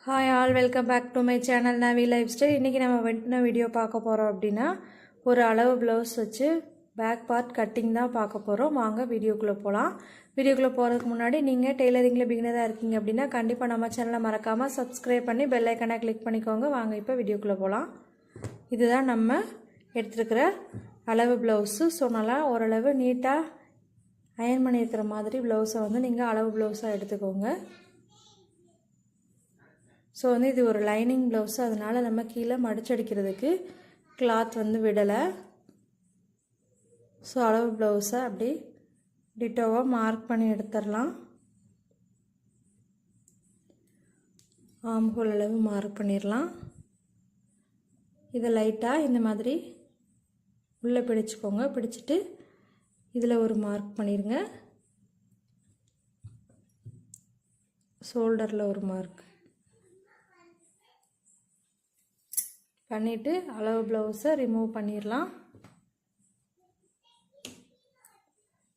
Hi all, welcome back to my channel Navi lifestyle. இன்றைக்கி நம்ம என்ன வீடியோ பார்க்க போகிறோம் அப்படின்னா, ஒரு அளவு ப்ளவுஸ் வச்சு பேக் பார்ட் கட்டிங் தான் பார்க்க போகிறோம். வாங்க வீடியோக்குள்ளே போகலாம். வீடியோக்குள்ளே போகிறதுக்கு முன்னாடி நீங்கள் டெய்லரிங்கில் பிகினராக இருக்கீங்க அப்படின்னா கண்டிப்பாக நம்ம சேனலை மறக்காமல் சப்ஸ்கிரைப் பண்ணி பெல் ஐக்கனை கிளிக் பண்ணிக்கோங்க. வாங்க இப்போ வீடியோக்குள்ளே போகலாம். இதுதான் நம்ம எடுத்துருக்கிற அளவு ப்ளவுஸு. ஸோ நல்லா ஓரளவு நீட்டாக அயன் பண்ணியிருக்கிற மாதிரி ப்ளவுஸை வந்து நீங்கள் அளவு ப்ளவுஸாக எடுத்துக்கோங்க. ஸோ வந்து இது ஒரு லைனிங் ப்ளவுஸு, அதனால் நம்ம கீழே மடிச்சடிக்கிறதுக்கு கிளாத் வந்து விடலை. ஸோ அளவு ப்ளவுஸை அப்படி டிட்டோவாக மார்க் பண்ணி எடுத்துடலாம். ஆம்ஹோல் அளவு மார்க் பண்ணிடலாம். இதை லைட்டாக இந்த மாதிரி உள்ளே பிடிச்சிக்கோங்க. பிடிச்சிட்டு இதில் ஒரு மார்க் பண்ணிடுங்க. ஷோல்டரில் ஒரு மார்க் பண்ணிவிட்டு அளவு ப்ளவுஸை ரிமூவ் பண்ணிடலாம்.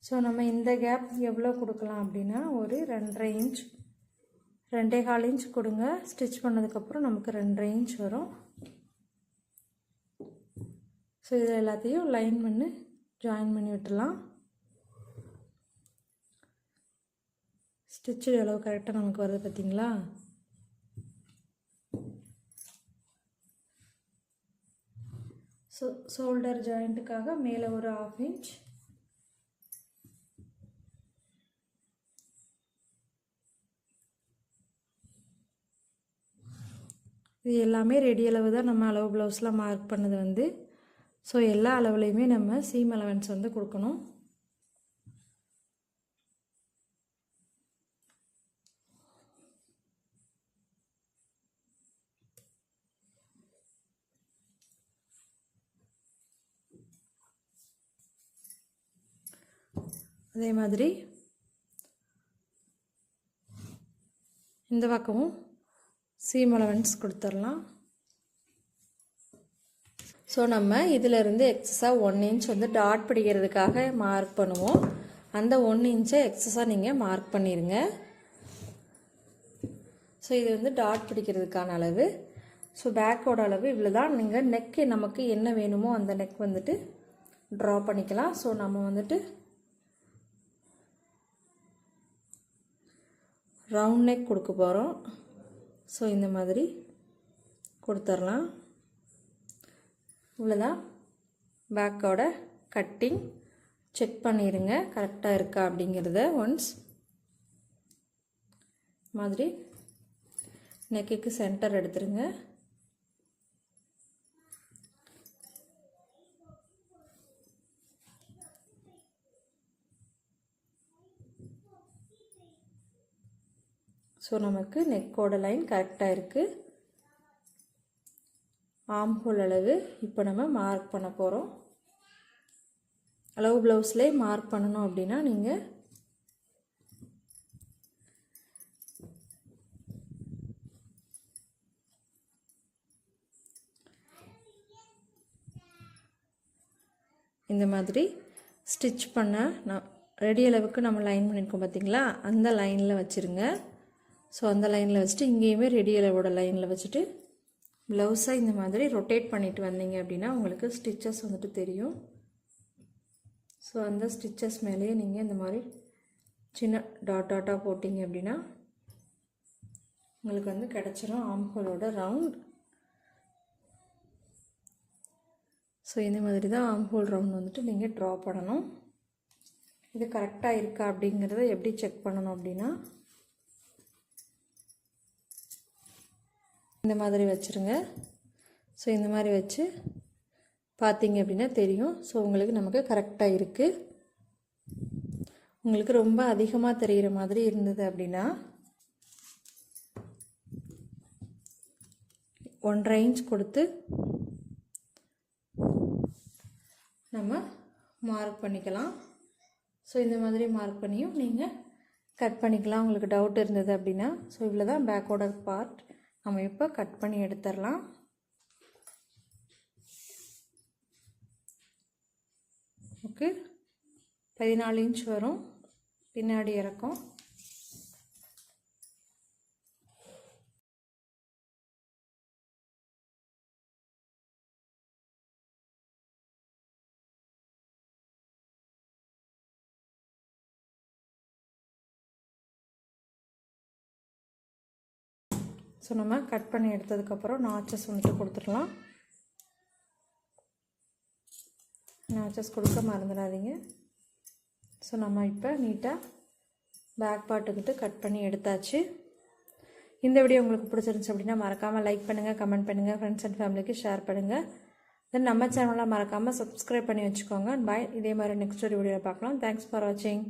ஸோ நம்ம இந்த கேப் எவ்வளோ கொடுக்கலாம் அப்படின்னா ஒரு 2.5 இன்ச் 2.25 இன்ச் கொடுங்க. ஸ்டிச் பண்ணதுக்கப்புறம் நமக்கு 2.5 இன்ச் வரும். ஸோ இதில் எல்லாத்தையும் லைன் பண்ணி ஜாயின் பண்ணி விட்டுடலாம். ஸ்டிச்சு எவ்வளோ கரெக்டாக நமக்கு வருது பார்த்திங்களா? ஷோல்டர் ஜாயிண்ட்டுக்காக மேலே ஒரு 1/2 இன்ச், இது எல்லாமே ரெடி அளவு தான் நம்ம அளவு ப்ளவுஸில் மார்க் பண்ணது வந்து. ஸோ எல்லா அளவுலையுமே நம்ம சீம் அலவன்ஸ் வந்து கொடுக்கணும். அதே மாதிரி இந்த பக்கமும் சீம் அலவன்ஸ் கொடுத்துடலாம். ஸோ நம்ம இதிலிருந்து எக்ஸஸாக 1 இன்ச் வந்து டாட் பிடிக்கிறதுக்காக மார்க் பண்ணுவோம். அந்த 1 இன்ச்சை எக்ஸஸாக நீங்கள் மார்க் பண்ணிடுங்க. ஸோ இது வந்து டாட் பிடிக்கிறதுக்கான அளவு. ஸோ பேக்கோட அளவு இவ்வளோ தான். நீங்கள் நெக்கு நமக்கு என்ன வேணுமோ அந்த நெக் வந்துட்டு ட்ரா பண்ணிக்கலாம். ஸோ நம்ம வந்துட்டு ரவுண்ட் நெக் கொடுக்க போகிறோம். ஸோ இந்த மாதிரி கொடுத்துடலாம். இவ்வளோதான் பேக்கோட கட்டிங். செக் பண்ணிடுங்க கரெக்டாக இருக்கா அப்படிங்கிறத. ஒன்ஸ் மாதிரி நெக்குக்கு சென்டர் எடுத்துருங்க. ஸோ நமக்கு நெக்கோட லைன் கரெக்டாக இருக்குது. ஆம்ஹோல் அளவு இப்போ நம்ம மார்க் பண்ண போகிறோம். அளவு ப்ளவுஸ்லேயே மார்க் பண்ணணும் அப்படின்னா நீங்கள் இந்த மாதிரி ஸ்டிச் பண்ண ரெடி அளவுக்கு நம்ம லைன் பண்ணியிருக்கோம் பார்த்திங்களா, அந்த லைனில் வச்சுருங்க. ஸோ அந்த லைனில் வச்சுட்டு இங்கேயுமே ரெடி அளவோட லைனில் வச்சுட்டு ப்ளவுஸை இந்த மாதிரி ரொட்டேட் பண்ணிட்டு வந்தீங்க அப்படின்னா உங்களுக்கு ஸ்டிச்சஸ் வந்துட்டு தெரியும். ஸோ அந்த ஸ்டிச்சஸ் மேலேயே நீங்கள் இந்த மாதிரி சின்ன டாட்டாக போட்டிங்க அப்படின்னா உங்களுக்கு வந்து கிடச்சிரும் ஆம்ஹோலோட ரவுண்ட். ஸோ இந்த மாதிரி தான் ஆம்ஹோல் ரவுண்ட் வந்துட்டு நீங்கள் ட்ரா பண்ணணும். இது கரெக்டாக இருக்கா அப்படிங்கிறத எப்படி செக் பண்ணணும் அப்படின்னா இந்த மாதிரி வச்சுருங்க. ஸோ இந்த மாதிரி வச்சு பார்த்தீங்க அப்படின்னா தெரியும். ஸோ உங்களுக்கு நமக்கு கரெக்டாக இருக்குது. உங்களுக்கு ரொம்ப அதிகமாக தெரிகிற மாதிரி இருந்தது அப்படின்னா 1.5 இன்ச் கொடுத்து நம்ம மார்க் பண்ணிக்கலாம். ஸோ இந்த மாதிரி மார்க் பண்ணியும் நீங்கள் கட் பண்ணிக்கலாம் உங்களுக்கு டவுட் இருந்தது அப்படின்னா. ஸோ இவ்வளோ தான் பேக்கோட பார்ட். நம்ம இப்போ கட் பண்ணி எடுத்துடலாம். ஓகே, 14 இன்ச் வரும் பின்னாடி இறக்கம். ஸோ நம்ம கட் பண்ணி எடுத்ததுக்கப்புறம் நாச்சஸ் வந்துட்டு கொடுத்துடலாம். நாச்சஸ் கொடுக்க மறந்துடாதீங்க. ஸோ நம்ம இப்போ நீட்டாக பேக் பார்ட் வந்துட்டு கட் பண்ணி எடுத்தாச்சு. இந்த வீடியோ உங்களுக்கு பிடிச்சிருந்துச்சு அப்படின்னா மறக்காமல் லைக் பண்ணுங்கள், கமெண்ட் பண்ணுங்கள், ஃப்ரெண்ட்ஸ் அண்ட் ஃபேமிலிக்கு ஷேர் பண்ணுங்கள். தென் நம்ம சேனலை மறக்காமல் சப்ஸ்கிரைப் பண்ணி வச்சுக்கோங்க. பாய். இதே மாதிரி நெக்ஸ்ட் ஒரு வீடியோவில் பார்க்கலாம். தேங்க்ஸ் ஃபார் வாட்சிங்.